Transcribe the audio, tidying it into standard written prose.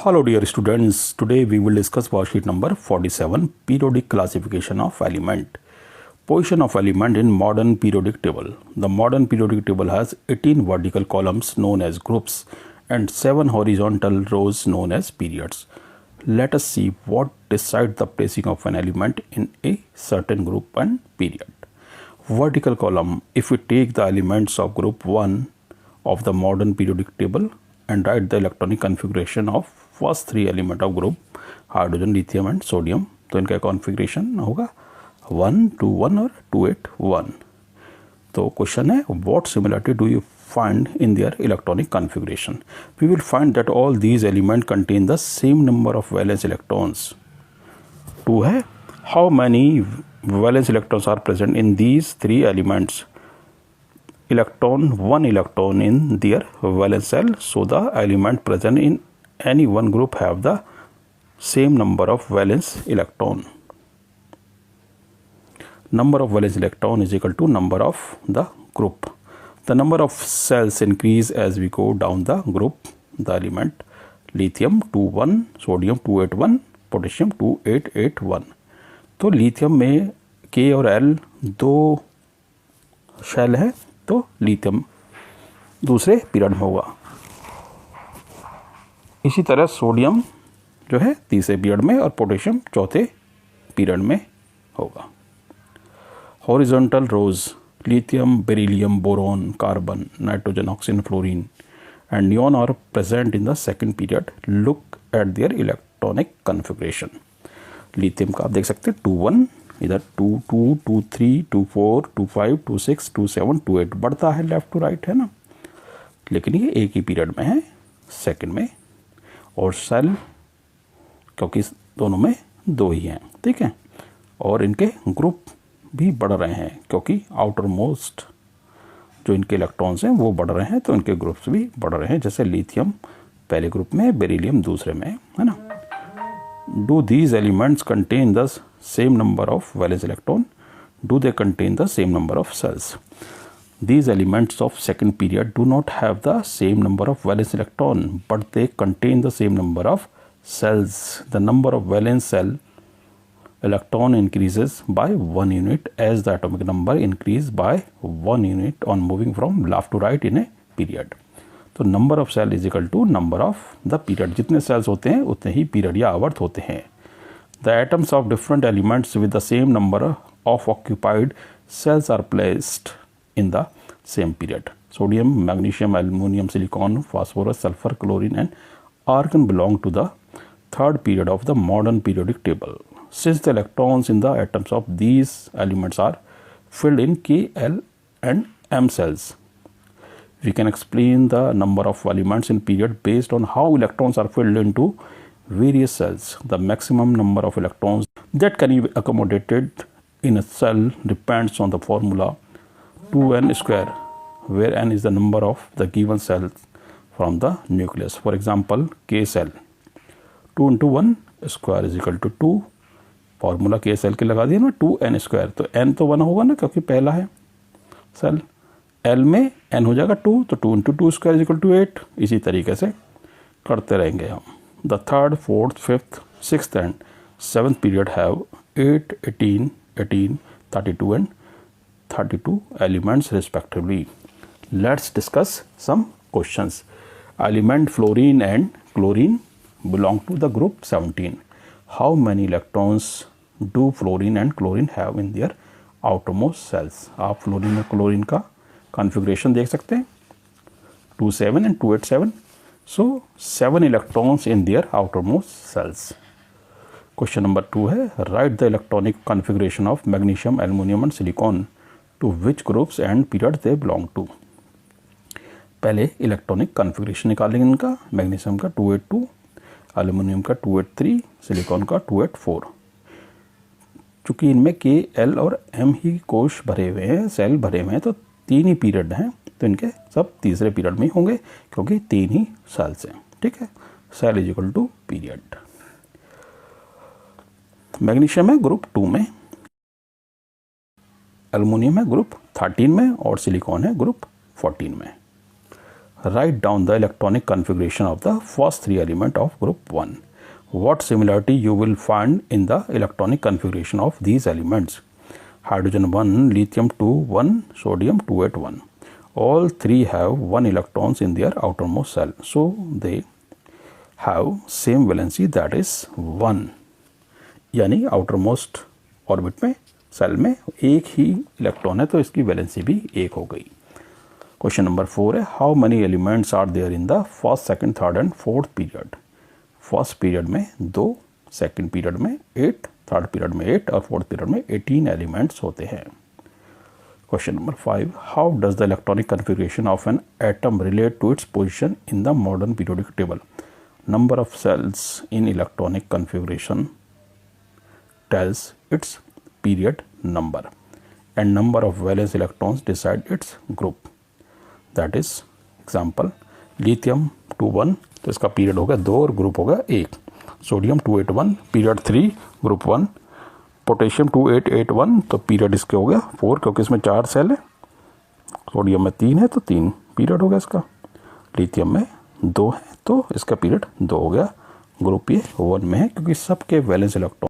Hello dear students, today we will discuss worksheet number 47, periodic classification of element. Position of element in modern periodic table. The modern periodic table has 18 vertical columns known as groups and 7 horizontal rows known as periods. Let us see what decides the placing of an element in a certain group and period. Vertical column, if we take the elements of group 1 of the modern periodic table and write the electronic configuration of first 3 element of group hydrogen, lithium and sodium, तो इनका configuration होगा 1 2 1 और 2 8 1। तो question है what similarity do you find in their electronic configuration. We will find that all these element contain the same number of valence electrons. 2 है, how many valence electrons are present in these 3 elements. one electron in their valence shell, so the element present in any one group have the same number of valence electron. Number of valence electron is equal to number of the group. The number of cells increase as we go down the group. The element lithium 21, sodium 281, potassium 2881. तो lithium में K और L 2 shell है, तो lithium दूसरे period में होगा। इसी तरह सोडियम जो है तीसरे पीरियड में और पोटेशियम चौथे पीरियड में होगा। Horizontal rows lithium, beryllium, boron, carbon, nitrogen, oxygen, fluorine and neon are present in the second period. Look at their electronic configuration. Lithium का आप देख सकते हैं 2 1, इधर 2 2 2 3 2 4 2 5 2 6 2 7 2 8 बढ़ता है लेफ्ट टू राइट, है ना, लेकिन ये एक ही पीरियड में है, सेकंड में। और सेल क्योंकि दोनों में 2 ही हैं, ठीक है, और इनके ग्रुप भी बढ़ रहे हैं क्योंकि आउटर मोस्ट जो इनके इलेक्ट्रॉन्स हैं वो बढ़ रहे हैं, तो इनके ग्रुप्स भी बढ़ रहे हैं। जैसे लिथियम पहले ग्रुप में, बेरिलियम दूसरे में, है ना। Do these elements contain the same number of valence electron? Do they contain the same number of shells? These elements of second period do not have the same number of valence electron, but they contain the same number of cells. The number of valence cell electron increases by 1 unit as the atomic number increase by 1 unit on moving from left to right in a period. तो number of cell is equal to number of the period. जितने cells होते हैं उतने ही period या आवर्त होते हैं। The atoms of different elements with the same number of occupied cells are placed in the same period. Sodium, magnesium, aluminum, silicon, phosphorus, sulfur, chlorine and argon belong to the third period of the modern periodic table. Since the electrons in the atoms of these elements are filled in K, L and M cells, we can explain the number of elements in period based on how electrons are filled into various cells. The maximum number of electrons that can be accommodated in a cell depends on the formula 2n square, where n is the number of the given cells from the nucleus. For example, K cell 2 into 1 square is equal to 2. Formula K cell के लगा दिया ना, 2n square, तो n तो 1 होगा ना क्योंकि पहला है सेल। L में n हो जाएगा 2, तो 2 into 2 square is equal to 8। इसी तरीके से करते रहेंगे हम। The third, fourth, fifth, sixth and seventh period have 8, 18, 18, 32 and 32 elements respectively. Let's discuss some questions. Element fluorine and chlorine belong to the group 17. How many electrons do fluorine and chlorine have in their outermost cells? आप fluorine और chlorine का configuration देख सकते हैं, 27 and 287. So 7 electrons in their outermost cells. Question number 2 है, write the electronic configuration of magnesium, aluminum and silicon. To which groups and periods they belong to? पहले electronic configuration निकालेंगे इनका। Magnesium का 282, aluminium का 283, silicon का 284। चूँकि इनमें K, L और M ही कोश भरे हुए हैं, सेल भरे हुए हैं, तो 3 ही पीरियड हैं, तो इनके सब तीसरे पीरियड में ही होंगे क्योंकि 3 ही सेल्स हैं, ठीक है। Shell is equal to period. Magnesium है ग्रुप 2 में, एल्युमिनियम है ग्रुप 13 में और सिलिकॉन है ग्रुप 14 में। Write down the electronic configuration of the first three elements of group 1. What similarity you will find in the electronic configuration of these elements? Hydrogen 1, lithium 2, 1, sodium 2, 8, 1. All three have 1 electrons in their outermost shell. So they have same valency, that is 1. यानी outermost orbit में cell में एक ही electron है, तो इसकी valency भी एक हो गई। क्वेश्चन नंबर 4 है, how many elements are there in the first, second, third and fourth period? First period में 2, सेकंड पीरियड में 8, थर्ड पीरियड में 8 और फोर्थ पीरियड में 18 एलिमेंट्स होते हैं। Question number 5, how does the electronic configuration of an atom relate to its position in the modern periodic table? Number of shells in electronic configuration tells its period number and number of valence electrons decide its group. That is example, lithium 2,1 तो इसका period होगा 2 और group होगा 1। Sodium 281 period 3 group 1। Potassium 2881 तो period इसके हो गया 4 क्योंकि इसमें 4 सेल है। सोडियम में 3 है तो 3 पीरियड हो गया इसका। लिथियम में 2 है तो इसका पीरियड 2 हो गया। ग्रुप ये 1 में है क्योंकि सबके वैलेंस इलेक्ट्रॉन